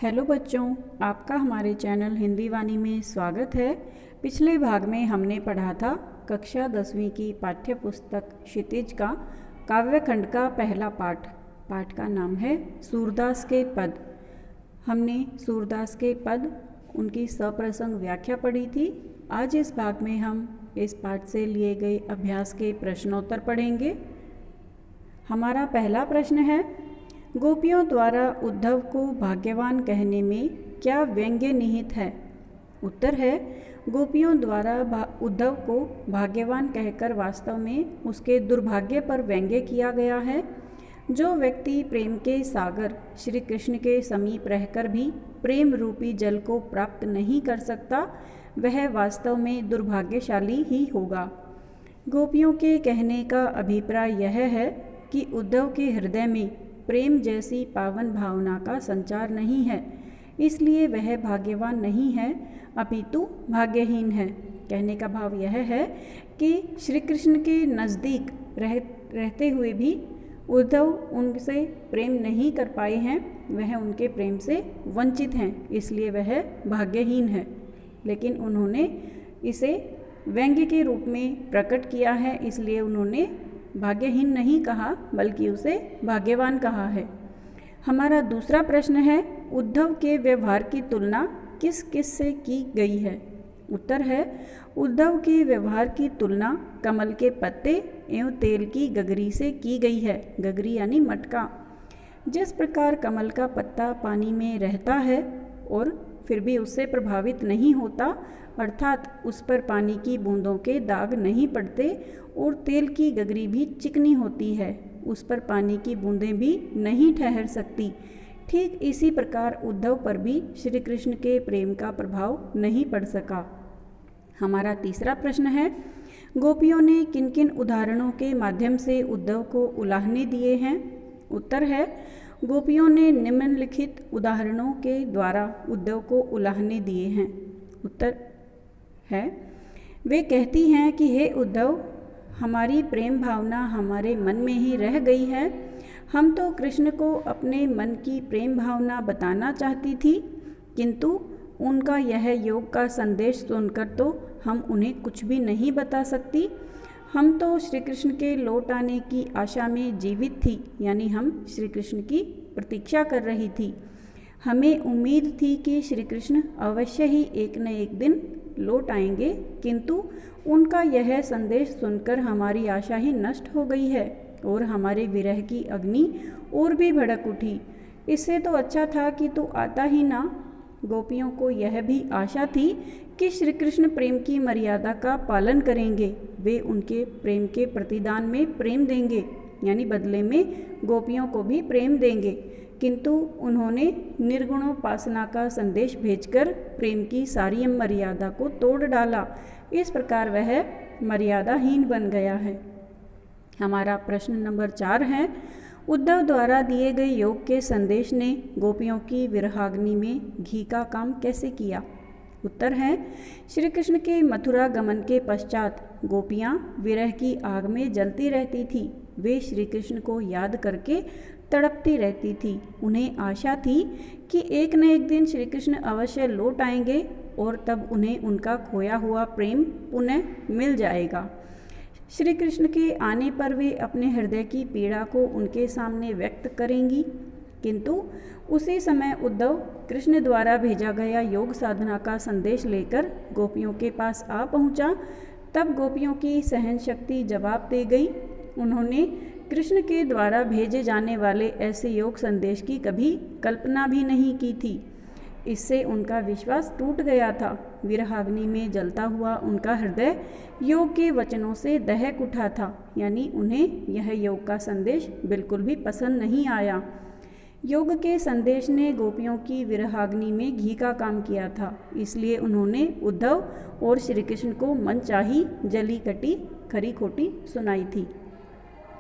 Hello बच्चों, आपका हमारे चैनल हिंदी वाणी में स्वागत है। पिछले भाग में हमने पढ़ा था कक्षा 10वीं की पाठ्य पुस्तक क्षितिज का काव्यखंड का पहला पाठ का नाम है सूरदास के पद। हमने सूरदास के पद, उनकी सप्रसंग व्याख्या पढ़ी थी। आज इस भाग में हम इस पाठ से लिए गए अभ्यास के प्रश्नोत्तर पढ़ेंगे। हमारा पहला प्रश्न है, गोपियों द्वारा उद्धव को भाग्यवान कहने में क्या व्यंग्य निहित है? उत्तर है, गोपियों द्वारा उद्धव को भाग्यवान कहकर वास्तव में उसके दुर्भाग्य पर व्यंग्य किया गया है। जो व्यक्ति प्रेम के सागर श्री कृष्ण के समीप रहकर भी प्रेम रूपी जल को प्राप्त नहीं कर सकता, वह वास्तव में दुर्भाग्यशाली ही होगा। गोपियों के कहने का अभिप्राय यह है कि उद्धव के हृदय में प्रेम जैसी पावन भावना का संचार नहीं है, इसलिए वह भाग्यवान नहीं है, अपितु भाग्यहीन है। कहने का भाव यह है कि श्री कृष्ण के नज़दीक रहते हुए भी उद्धव उनसे प्रेम नहीं कर पाए हैं, वह उनके प्रेम से वंचित हैं, इसलिए वह भाग्यहीन है। लेकिन उन्होंने इसे व्यंग्य के रूप में प्रकट किया है, इसलिए उन्होंने भाग्यहीन नहीं कहा बल्कि उसे भाग्यवान कहा है। हमारा दूसरा प्रश्न है, उद्धव के व्यवहार की तुलना किस किस से की गई है? उत्तर है, उद्धव के व्यवहार की तुलना कमल के पत्ते एवं तेल की गगरी से की गई है। गगरी यानी मटका। जिस प्रकार कमल का पत्ता पानी में रहता है और फिर भी उससे प्रभावित नहीं होता, अर्थात उस पर पानी की बूंदों के दाग नहीं पड़ते, और तेल की गगरी भी चिकनी होती है, उस पर पानी की बूंदें भी नहीं ठहर सकती, ठीक इसी प्रकार उद्धव पर भी श्री कृष्ण के प्रेम का प्रभाव नहीं पड़ सका। हमारा तीसरा प्रश्न है, गोपियों ने किन किन उदाहरणों के माध्यम से उद्धव को उलाहने दिए हैं? उत्तर है, गोपियों ने निम्नलिखित उदाहरणों के द्वारा उद्धव को उलाहने दिए हैं। उत्तर है, वे कहती हैं कि हे उद्धव, हमारी प्रेम भावना हमारे मन में ही रह गई है। हम तो कृष्ण को अपने मन की प्रेम भावना बताना चाहती थी, किंतु उनका यह योग का संदेश सुनकर तो हम उन्हें कुछ भी नहीं बता सकती। हम तो श्री कृष्ण के लौट आने की आशा में जीवित थी, यानी हम श्री कृष्ण की प्रतीक्षा कर रही थी। हमें उम्मीद थी कि श्री कृष्ण अवश्य ही एक न एक दिन लौट आएंगे, किंतु उनका यह संदेश सुनकर हमारी आशा ही नष्ट हो गई है और हमारे विरह की अग्नि और भी भड़क उठी। इससे तो अच्छा था कि तू आता ही ना। गोपियों को यह भी आशा थी कि श्री कृष्ण प्रेम की मर्यादा का पालन करेंगे, वे उनके प्रेम के प्रतिदान में प्रेम देंगे, यानी बदले में गोपियों को भी प्रेम देंगे, किंतु उन्होंने निर्गुणोपासना का संदेश भेजकर प्रेम की सारी मर्यादा को तोड़ डाला। इस प्रकार वह मर्यादाहीन बन गया है। हमारा प्रश्न नंबर 4 है, उद्धव द्वारा दिए गए योग के संदेश ने गोपियों की विरहाग्नि में घी का काम कैसे किया? उत्तर है, श्री कृष्ण के मथुरा गमन के पश्चात गोपियाँ विरह की आग में जलती रहती थी। वे श्री कृष्ण को याद करके तड़पती रहती थी। उन्हें आशा थी कि एक न एक दिन श्री कृष्ण अवश्य लौट आएंगे और तब उन्हें उनका खोया हुआ प्रेम पुनः मिल जाएगा। श्री कृष्ण के आने पर वे अपने हृदय की पीड़ा को उनके सामने व्यक्त करेंगी, किंतु उसी समय उद्धव कृष्ण द्वारा भेजा गया योग साधना का संदेश लेकर गोपियों के पास आ पहुंचा। तब गोपियों की सहन शक्ति जवाब दे गई। उन्होंने कृष्ण के द्वारा भेजे जाने वाले ऐसे योग संदेश की कभी कल्पना भी नहीं की थी। इससे उनका विश्वास टूट गया था। विरहाग्नि में जलता हुआ उनका हृदय योग के वचनों से दहक उठा था, यानी उन्हें यह योग का संदेश बिल्कुल भी पसंद नहीं आया। योग के संदेश ने गोपियों की विरहाग्नि में घी का काम किया था, इसलिए उन्होंने उद्धव और श्री कृष्ण को मनचाही जली कटी खरी खोटी सुनाई थी।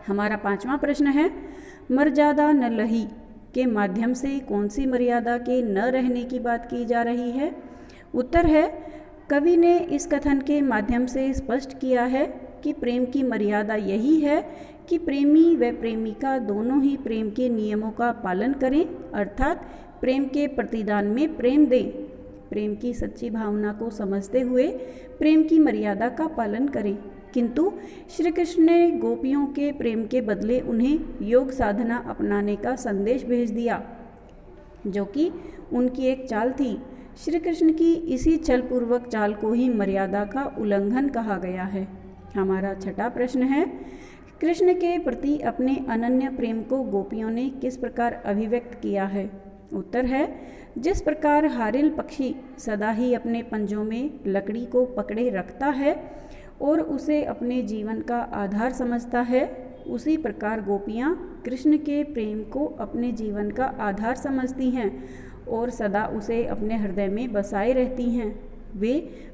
हमारा 5वां प्रश्न है, मर्यादा न लही के माध्यम से कौन सी मर्यादा के न रहने की बात की जा रही है? उत्तर है, कवि ने इस कथन के माध्यम से स्पष्ट किया है कि प्रेम की मर्यादा यही है कि प्रेमी व प्रेमिका दोनों ही प्रेम के नियमों का पालन करें, अर्थात प्रेम के प्रतिदान में प्रेम दें। प्रेम की सच्ची भावना को समझते हुए प्रेम की मर्यादा का पालन करें। किंतु श्री कृष्ण ने गोपियों के प्रेम के बदले उन्हें योग साधना अपनाने का संदेश भेज दिया, जो कि उनकी एक चाल थी। श्री कृष्ण की इसी छलपूर्वक चाल को ही मर्यादा का उल्लंघन कहा गया है। हमारा छठा प्रश्न है, कृष्ण के प्रति अपने अनन्य प्रेम को गोपियों ने किस प्रकार अभिव्यक्त किया है? उत्तर है, जिस प्रकार हारिल पक्षी सदा ही अपने पंजों में लकड़ी को पकड़े रखता है और उसे अपने जीवन का आधार समझता है, उसी प्रकार गोपियाँ कृष्ण के प्रेम को अपने जीवन का आधार समझती हैं और सदा उसे अपने हृदय में बसाए रहती हैं। वे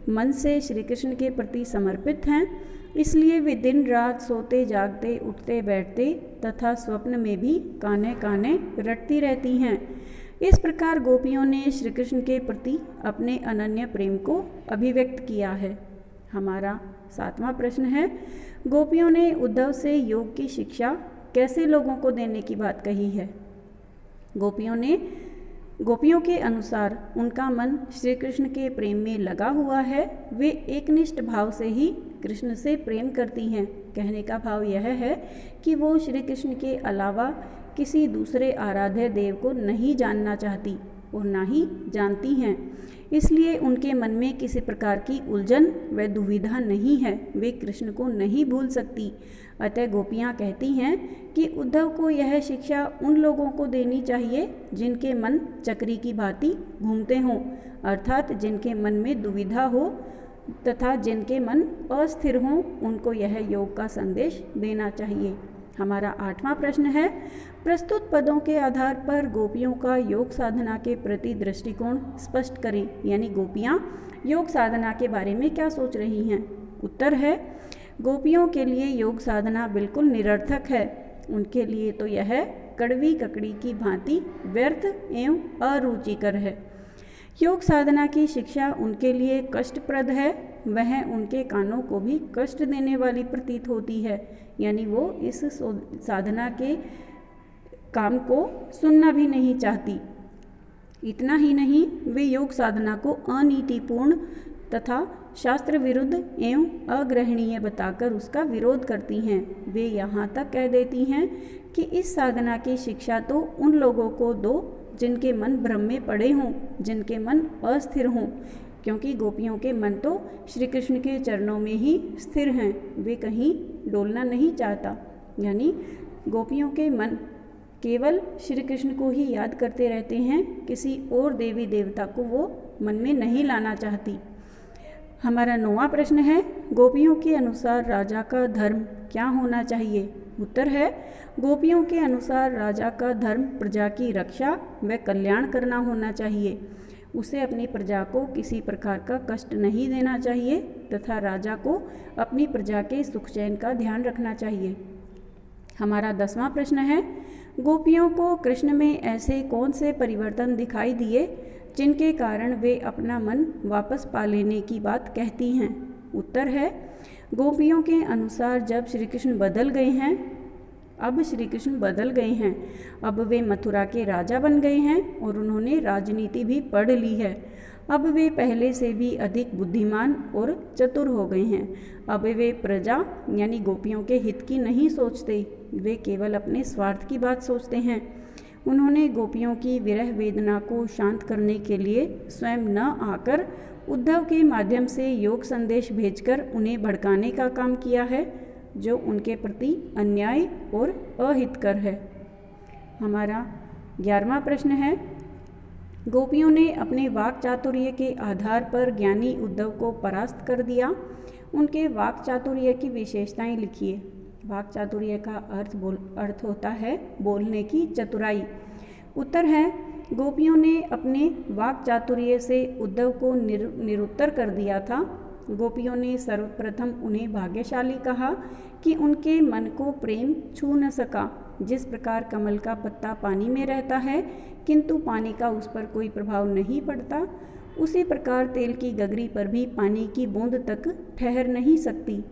मन से श्री कृष्ण के प्रति समर्पित हैं, इसलिए वे दिन रात सोते जागते उठते बैठते तथा स्वप्न में भी काने काने रटती रहती हैं। इस प्रकार गोपियों ने श्री कृष्ण के प्रति अपने अनन्य प्रेम को अभिव्यक्त किया है। हमारा सातवां प्रश्न है, गोपियों ने उद्धव से योग की शिक्षा कैसे लोगों को देने की बात कही है? गोपियों के अनुसार उनका मन श्री कृष्ण के प्रेम में लगा हुआ है। वे एकनिष्ठ भाव से ही कृष्ण से प्रेम करती हैं। कहने का भाव यह है कि वो श्री कृष्ण के अलावा किसी दूसरे आराध्य देव को नहीं जानना चाहती और ना ही जानती हैं। इसलिए उनके मन में किसी प्रकार की उलझन व दुविधा नहीं है। वे कृष्ण को नहीं भूल सकती। अतः गोपियाँ कहती हैं कि उद्धव को यह शिक्षा उन लोगों को देनी चाहिए जिनके मन चक्री की भांति घूमते हों, अर्थात जिनके मन में दुविधा हो तथा जिनके मन अस्थिर हों, उनको यह योग का संदेश देना चाहिए। हमारा आठवां प्रश्न है, प्रस्तुत पदों के आधार पर गोपियों का योग साधना के प्रति दृष्टिकोण स्पष्ट करें। यानी गोपियाँ योग साधना के बारे में क्या सोच रही हैं? उत्तर है, गोपियों के लिए योग साधना बिल्कुल निरर्थक है। उनके लिए तो यह कड़वी ककड़ी की भांति व्यर्थ एवं अरुचिकर है। योग साधना की शिक्षा उनके लिए कष्टप्रद है। वह उनके कानों को भी कष्ट देने वाली प्रतीत होती है। यानी वो इस साधना के काम को सुनना भी नहीं चाहती। इतना ही नहीं, वे योग साधना को अनीतिपूर्ण तथा शास्त्र विरुद्ध एवं अग्रहणीय बताकर उसका विरोध करती हैं। वे यहाँ तक कह देती हैं कि इस साधना की शिक्षा तो उन लोगों को दो जिनके मन भ्रम में पड़े हों, जिनके मन अस्थिर हों, क्योंकि गोपियों के मन तो श्री कृष्ण के चरणों में ही स्थिर हैं। वे कहीं डोलना नहीं चाहता। यानी गोपियों के मन केवल श्री कृष्ण को ही याद करते रहते हैं, किसी और देवी देवता को वो मन में नहीं लाना चाहती। हमारा 9वां प्रश्न है, गोपियों के अनुसार राजा का धर्म क्या होना चाहिए? उत्तर है, गोपियों के अनुसार राजा का धर्म प्रजा की रक्षा व कल्याण करना होना चाहिए। उसे अपनी प्रजा को किसी प्रकार का कष्ट नहीं देना चाहिए तथा राजा को अपनी प्रजा के सुख चैन का ध्यान रखना चाहिए। हमारा 10वां प्रश्न है, गोपियों को कृष्ण में ऐसे कौन से परिवर्तन दिखाई दिए जिनके कारण वे अपना मन वापस पा लेने की बात कहती हैं? उत्तर है, गोपियों के अनुसार जब श्री कृष्ण बदल गए हैं, अब वे मथुरा के राजा बन गए हैं और उन्होंने राजनीति भी पढ़ ली है। अब वे पहले से भी अधिक बुद्धिमान और चतुर हो गए हैं। अब वे प्रजा यानी गोपियों के हित की नहीं सोचते, वे केवल अपने स्वार्थ की बात सोचते हैं। उन्होंने गोपियों की विरह वेदना को शांत करने के लिए स्वयं न आकर उद्धव के माध्यम से योग संदेश भेजकर उन्हें भड़काने का काम किया है, जो उनके प्रति अन्याय और अहितकर है। हमारा 11वां प्रश्न है, गोपियों ने अपने वाक चातुर्य के आधार पर ज्ञानी उद्धव को परास्त कर दिया। उनके वाक चातुर्य की विशेषताएं लिखिए। वाक चातुर्य का अर्थ होता है बोलने की चतुराई। उत्तर है, गोपियों ने अपने वाक चातुर्य से उद्धव को निरुत्तर कर दिया था। गोपियों ने सर्वप्रथम उन्हें भाग्यशाली कहा कि उनके मन को प्रेम छू न सका। जिस प्रकार कमल का पत्ता पानी में रहता है किंतु पानी का उस पर कोई प्रभाव नहीं पड़ता, उसी प्रकार तेल की गगरी पर भी पानी की बूंद तक ठहर नहीं सकती।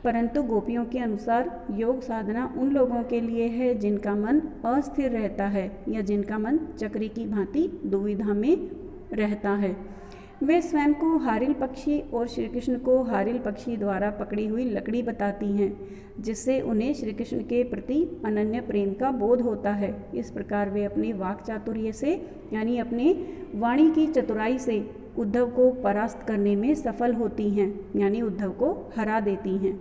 परंतु गोपियों के अनुसार योग साधना उन लोगों के लिए है जिनका मन अस्थिर रहता है या जिनका मन चक्री की भांति दुविधा में रहता है। वे स्वयं को हारिल पक्षी और श्री कृष्ण को हारिल पक्षी द्वारा पकड़ी हुई लकड़ी बताती हैं, जिससे उन्हें श्री कृष्ण के प्रति अनन्य प्रेम का बोध होता है। इस प्रकार वे अपने वाक चातुर्य से यानी अपने वाणी की चतुराई से उद्धव को परास्त करने में सफल होती हैं, यानी उद्धव को हरा देती हैं।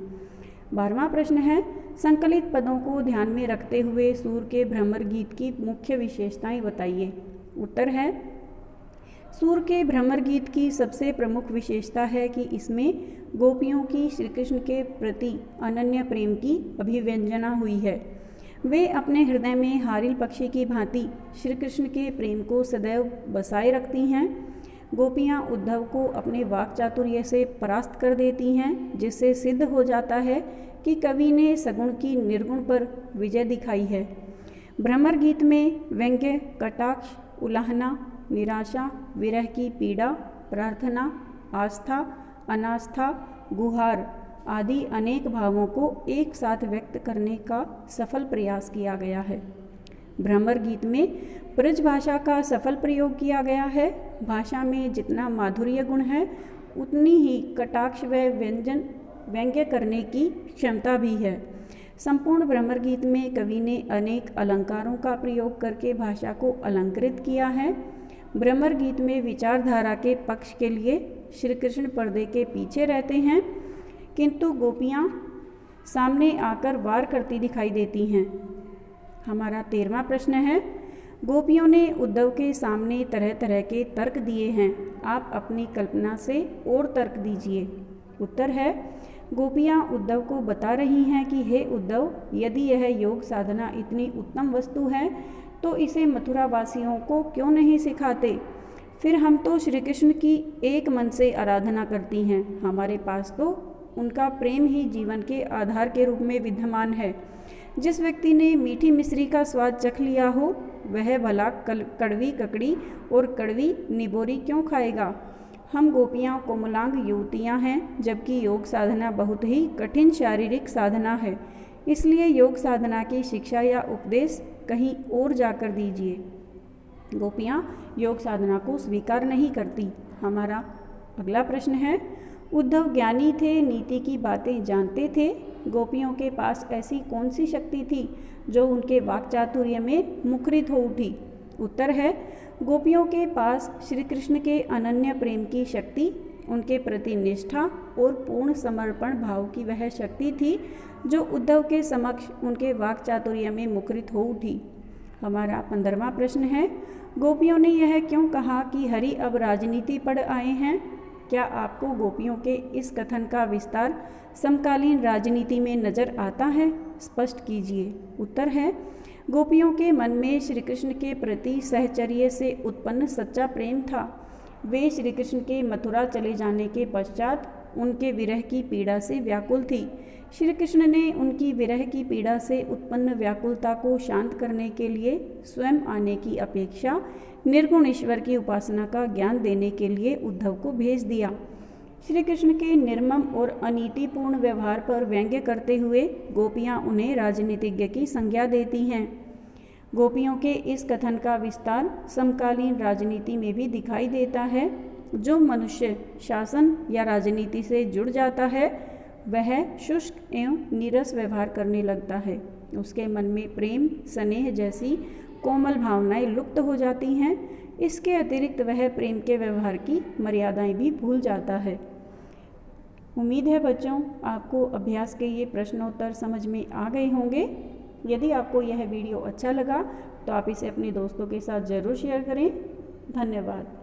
12वां प्रश्न है, संकलित पदों को ध्यान में रखते हुए सूर के भ्रमर गीत की मुख्य विशेषताएं बताइए। उत्तर है, सूर के भ्रमर गीत की सबसे प्रमुख विशेषता है कि इसमें गोपियों की श्री कृष्ण के प्रति अनन्य प्रेम की अभिव्यंजना हुई है। वे अपने हृदय में हारिल पक्षी की भांति श्री कृष्ण के प्रेम को सदैव बसाए रखती हैं। गोपियाँ उद्धव को अपने वाक चातुर्य से परास्त कर देती हैं, जिससे सिद्ध हो जाता है कि कवि ने सगुण की निर्गुण पर विजय दिखाई है। भ्रमर गीत में व्यंग्य, कटाक्ष, उलाहना, निराशा, विरह की पीड़ा, प्रार्थना, आस्था, अनास्था, गुहार आदि अनेक भावों को एक साथ व्यक्त करने का सफल प्रयास किया गया है। भ्रमर गीत में ब्रज भाषा का सफल प्रयोग किया गया है। भाषा में जितना माधुर्य गुण है उतनी ही कटाक्ष व व्यंग्य करने की क्षमता भी है। संपूर्ण भ्रमर गीत में कवि ने अनेक अलंकारों का प्रयोग करके भाषा को अलंकृत किया है। भ्रमर गीत में विचारधारा के पक्ष के लिए श्री कृष्ण पर्दे के पीछे रहते हैं, किंतु गोपियाँ सामने आकर वार करती दिखाई देती हैं। हमारा 13वां प्रश्न है, गोपियों ने उद्धव के सामने तरह तरह के तर्क दिए हैं, आप अपनी कल्पना से और तर्क दीजिए। उत्तर है, गोपियाँ उद्धव को बता रही हैं कि हे उद्धव, यदि यह योग साधना इतनी उत्तम वस्तु है तो इसे मथुरा वासियों को क्यों नहीं सिखाते? फिर हम तो श्री कृष्ण की एक मन से आराधना करती हैं, हमारे पास तो उनका प्रेम ही जीवन के आधार के रूप में विद्यमान है। जिस व्यक्ति ने मीठी मिश्री का स्वाद चख लिया हो वह भला कड़वी ककड़ी और कड़वी निबोरी क्यों खाएगा? हम गोपियाँ कोमलांग युवतियाँ हैं, जबकि योग साधना बहुत ही कठिन शारीरिक साधना है। इसलिए योग साधना की शिक्षा या उपदेश कहीं और जाकर दीजिए। गोपियाँ योग साधना को स्वीकार नहीं करती। हमारा अगला प्रश्न है, उद्धव ज्ञानी थे, नीति की बातें जानते थे, गोपियों के पास ऐसी कौन सी शक्ति थी जो उनके वाक्चातुर्य में मुखरित हो उठी? उत्तर है, गोपियों के पास श्री कृष्ण के अनन्य प्रेम की शक्ति, उनके प्रति निष्ठा और पूर्ण समर्पण भाव की वह शक्ति थी जो उद्धव के समक्ष उनके वाक्चातुर्य में मुखरित हो उठी। हमारा 15वां प्रश्न है, गोपियों ने यह क्यों कहा कि हरि अब राजनीति पढ़ आए हैं? क्या आपको गोपियों के इस कथन का विस्तार समकालीन राजनीति में नजर आता है? स्पष्ट कीजिए। उत्तर है, गोपियों के मन में श्री कृष्ण के प्रति सहचर्य से उत्पन्न सच्चा प्रेम था। वे श्री कृष्ण के मथुरा चले जाने के पश्चात उनके विरह की पीड़ा से व्याकुल थी। श्री कृष्ण ने उनकी विरह की पीड़ा से उत्पन्न व्याकुलता को शांत करने के लिए स्वयं आने की अपेक्षा निर्गुण ईश्वर की उपासना का ज्ञान देने के लिए उद्धव को भेज दिया। श्री कृष्ण के निर्मम और अनीतिपूर्ण व्यवहार पर व्यंग्य करते हुए गोपियाँ उन्हें राजनीतिज्ञ की संज्ञा देती हैं। गोपियों के इस कथन का विस्तार समकालीन राजनीति में भी दिखाई देता है। जो मनुष्य शासन या राजनीति से जुड़ जाता है वह शुष्क एवं नीरस व्यवहार करने लगता है। उसके मन में प्रेम, स्नेह जैसी कोमल भावनाएं लुप्त हो जाती हैं। इसके अतिरिक्त वह प्रेम के व्यवहार की मर्यादाएं भी भूल जाता है। उम्मीद है बच्चों, आपको अभ्यास के ये प्रश्नोत्तर समझ में आ गए होंगे। यदि आपको यह वीडियो अच्छा लगा तो आप इसे अपने दोस्तों के साथ ज़रूर शेयर करें। धन्यवाद।